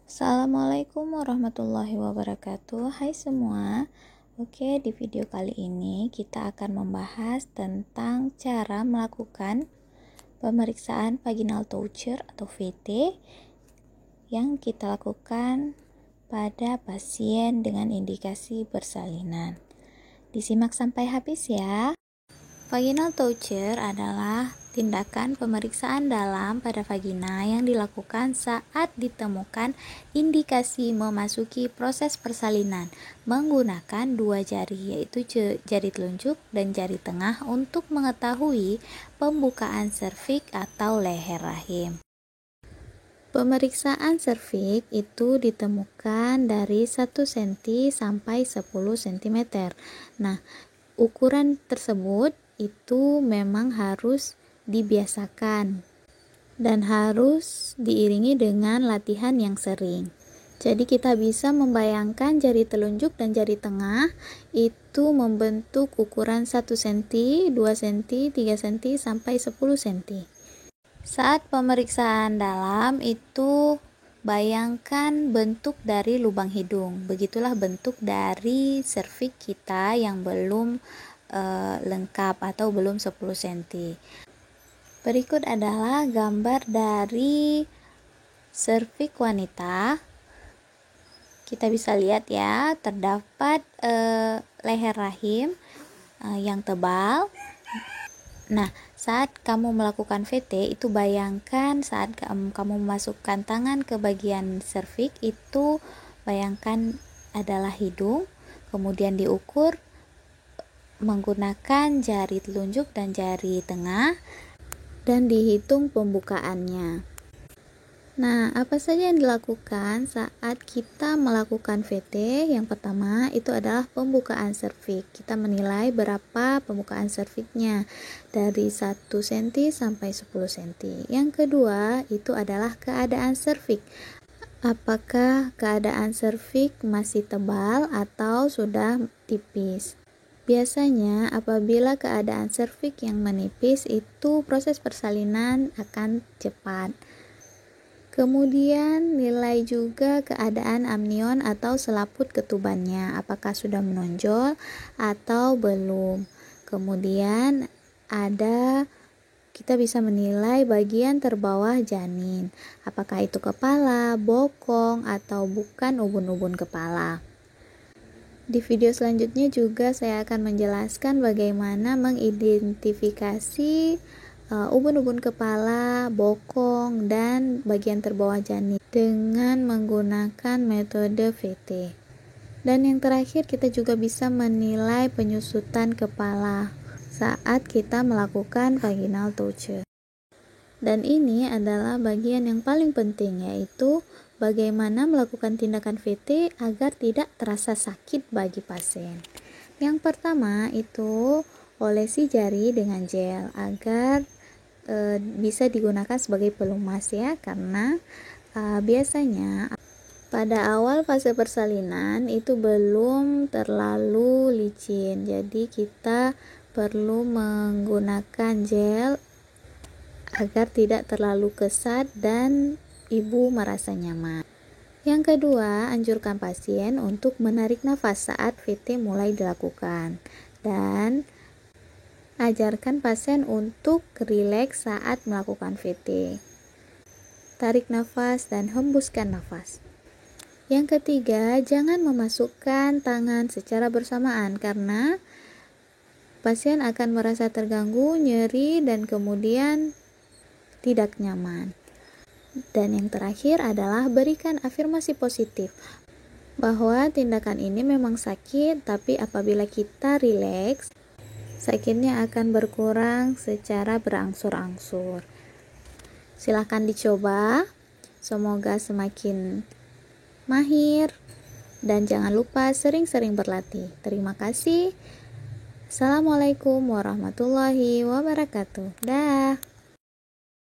Assalamualaikum warahmatullahi wabarakatuh. Hai semua. Oke, di video kali ini kita akan membahas tentang cara melakukan pemeriksaan vaginal toucher atau VT yang kita lakukan pada pasien dengan indikasi persalinan. Disimak sampai habis ya. Vaginal toucher adalah tindakan pemeriksaan dalam pada vagina yang dilakukan saat ditemukan indikasi memasuki proses persalinan menggunakan dua jari, yaitu jari telunjuk dan jari tengah untuk mengetahui pembukaan serviks atau leher rahim. Pemeriksaan serviks itu ditemukan dari 1 cm sampai 10 cm. Nah, ukuran tersebut itu memang harus dibiasakan dan harus diiringi dengan latihan yang sering. Jadi kita bisa membayangkan jari telunjuk dan jari tengah itu membentuk ukuran 1 cm, 2 cm, 3 cm sampai 10 cm. Saat pemeriksaan dalam itu bayangkan bentuk dari lubang hidung. Begitulah bentuk dari serviks kita yang belum lengkap atau belum 10 cm. Berikut adalah gambar dari serviks wanita. Kita bisa lihat ya, terdapat leher rahim yang tebal. Nah, saat kamu melakukan VT itu bayangkan saat kamu memasukkan tangan ke bagian serviks itu bayangkan adalah hidung, kemudian diukur menggunakan jari telunjuk dan jari tengah dan dihitung pembukaannya. Nah, apa saja yang dilakukan saat kita melakukan VT? Yang pertama itu adalah pembukaan serviks. Kita menilai berapa pembukaan serviksnya dari 1 cm sampai 10 cm. Yang kedua itu adalah keadaan serviks. Apakah keadaan serviks masih tebal atau sudah tipis? Biasanya apabila keadaan serviks yang menipis itu proses persalinan akan cepat. Kemudian nilai juga keadaan amnion atau selaput ketubannya, apakah sudah menonjol atau belum. Kemudian kita bisa menilai bagian terbawah janin, apakah itu kepala, bokong atau bukan ubun-ubun kepala. Di video selanjutnya juga saya akan menjelaskan bagaimana mengidentifikasi ubun-ubun kepala, bokong, dan bagian terbawah janin dengan menggunakan metode VT. Dan yang terakhir kita juga bisa menilai penyusutan kepala saat kita melakukan vaginal toucher. Dan ini adalah bagian yang paling penting, yaitu bagaimana melakukan tindakan VT agar tidak terasa sakit bagi pasien. Yang pertama itu olesi jari dengan gel agar bisa digunakan sebagai pelumas ya, karena biasanya pada awal fase persalinan itu belum terlalu licin, jadi kita perlu menggunakan gel agar tidak terlalu kesat dan ibu merasa nyaman. Yang kedua, anjurkan pasien untuk menarik nafas saat VT mulai dilakukan dan ajarkan pasien untuk rileks saat melakukan VT. Tarik nafas dan hembuskan nafas. Yang ketiga, jangan memasukkan tangan secara bersamaan karena pasien akan merasa terganggu, nyeri, dan kemudian tidak nyaman. Dan yang terakhir adalah berikan afirmasi positif bahwa tindakan ini memang sakit, tapi apabila kita rileks, sakitnya akan berkurang secara berangsur-angsur. Silahkan dicoba, semoga semakin mahir, dan jangan lupa sering-sering berlatih. Terima kasih. Assalamualaikum warahmatullahi wabarakatuh. Dah.